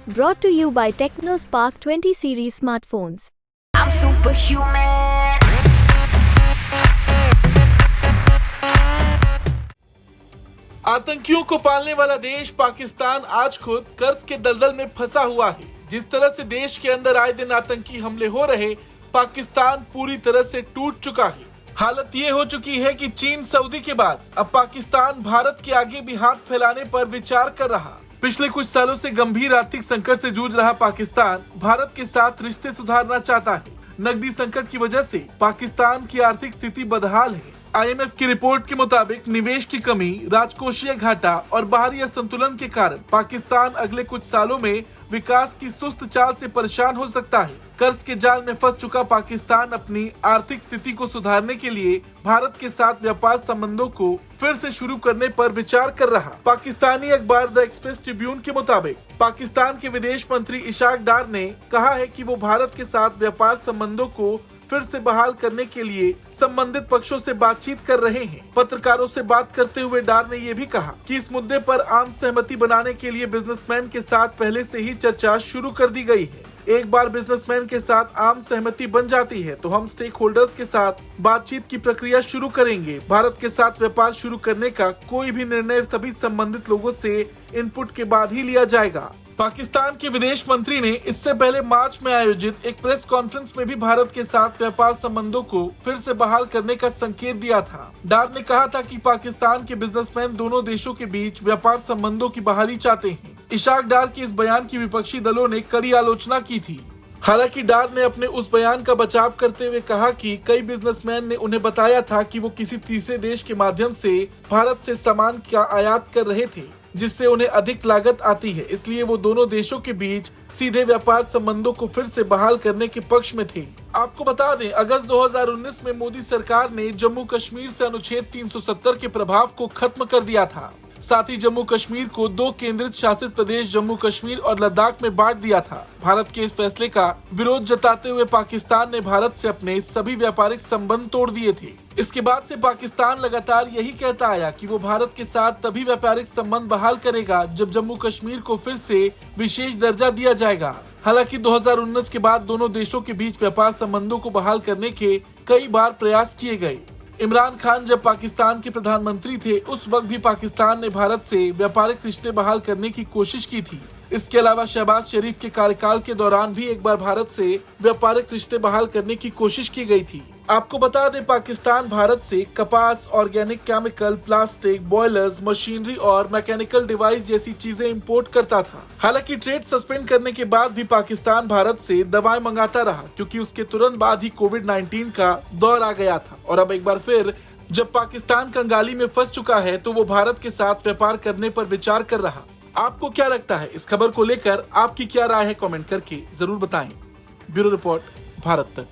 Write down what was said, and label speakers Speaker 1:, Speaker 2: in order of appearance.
Speaker 1: Brought to you by TechnoSpark 20 series smartphones.
Speaker 2: I'm superhuman.
Speaker 3: आतंकियों को पालने वाला देश पाकिस्तान आज खुद कर्ज के दलदल में फंसा हुआ है। जिस तरह से देश के अंदर आए दिन आतंकी हमले हो रहे, पाकिस्तान पूरी तरह से टूट चुका है। हालत ये हो चुकी है कि चीन सऊदी के बाद अब पाकिस्तान भारत के आगे भी हाथ फैलाने पर विचार कर रहा। पिछले कुछ सालों से गंभीर आर्थिक संकट से जूझ रहा पाकिस्तान भारत के साथ रिश्ते सुधारना चाहता है। नकदी संकट की वजह से पाकिस्तान की आर्थिक स्थिति बदहाल है। IMF की रिपोर्ट के मुताबिक निवेश की कमी, राजकोषीय घाटा और बाहरी असंतुलन के कारण पाकिस्तान अगले कुछ सालों में विकास की सुस्त चाल से परेशान हो सकता है। कर्ज के जाल में फंस चुका पाकिस्तान अपनी आर्थिक स्थिति को सुधारने के लिए भारत के साथ व्यापार संबंधों को फिर से शुरू करने पर विचार कर रहा। पाकिस्तानी अखबार द एक्सप्रेस ट्रिब्यून के मुताबिक पाकिस्तान के विदेश मंत्री इशाक डार ने कहा है कि वो भारत के साथ व्यापार संबंधों को फिर से बहाल करने के लिए संबंधित पक्षों से बातचीत कर रहे हैं। पत्रकारों से बात करते हुए डार ने ये भी कहा कि इस मुद्दे पर आम सहमति बनाने के लिए बिजनेसमैन के साथ पहले से ही चर्चा शुरू कर दी गई है। एक बार बिजनेसमैन के साथ आम सहमति बन जाती है तो हम स्टेक होल्डर्स के साथ बातचीत की प्रक्रिया शुरू करेंगे। भारत के साथ व्यापार शुरू करने का कोई भी निर्णय सभी संबंधित लोगों से इनपुट के बाद ही लिया जाएगा। पाकिस्तान के विदेश मंत्री ने इससे पहले मार्च में आयोजित एक प्रेस कॉन्फ्रेंस में भी भारत के साथ व्यापार संबंधों को फिर से बहाल करने का संकेत दिया था। डार ने कहा था कि पाकिस्तान के बिजनेसमैन दोनों देशों के बीच व्यापार संबंधों की बहाली चाहते हैं। इशाक डार के इस बयान की विपक्षी दलों ने कड़ी आलोचना की थी। हालांकि डार ने अपने उस बयान का बचाव करते हुए कहा कि कई बिजनेसमैन ने उन्हें बताया था कि वो किसी तीसरे देश के माध्यम से भारत से सामान का आयात कर रहे थे, जिससे उन्हें अधिक लागत आती है। इसलिए वो दोनों देशों के बीच सीधे व्यापार संबंधों को फिर से बहाल करने के पक्ष में थे। आपको बता दें, अगस्त 2019 में मोदी सरकार ने जम्मू कश्मीर से अनुच्छेद 370 के प्रभाव को खत्म कर दिया था। साथ ही जम्मू कश्मीर को 2 केंद्रित शासित प्रदेश जम्मू कश्मीर और लद्दाख में बांट दिया था। भारत के इस फैसले का विरोध जताते हुए पाकिस्तान ने भारत से अपने सभी व्यापारिक संबंध तोड़ दिए थे। इसके बाद से पाकिस्तान लगातार यही कहता आया कि वो भारत के साथ तभी व्यापारिक संबंध बहाल करेगा जब जम्मू कश्मीर को फिर से विशेष दर्जा दिया जाएगा। हालांकि 2019 के बाद दोनों देशों के बीच व्यापार संबंधों को बहाल करने के कई बार प्रयास किए गए। इमरान खान जब पाकिस्तान के प्रधानमंत्री थे, उस वक्त भी पाकिस्तान ने भारत से व्यापारिक रिश्ते बहाल करने की कोशिश की थी। इसके अलावा शहबाज शरीफ के कार्यकाल के दौरान भी एक बार भारत से व्यापारिक रिश्ते बहाल करने की कोशिश की गई थी। आपको बता दें, पाकिस्तान भारत से कपास, organic chemical, plastic, boilers, machinery और मैकेनिकल डिवाइस जैसी चीजें इंपोर्ट करता था। हालांकि ट्रेड सस्पेंड करने के बाद भी पाकिस्तान भारत से दवाएं मंगाता रहा, क्योंकि उसके तुरंत बाद ही कोविड-19 का दौर आ गया था। और अब एक बार फिर जब पाकिस्तान कंगाली में फंस चुका है तो वो भारत के साथ व्यापार करने पर विचार कर रहा। आपको क्या लगता है इस खबर को लेकर? आपकी क्या राय है? कमेंट करके जरूर बताएं। ब्यूरो रिपोर्ट, भारत तक।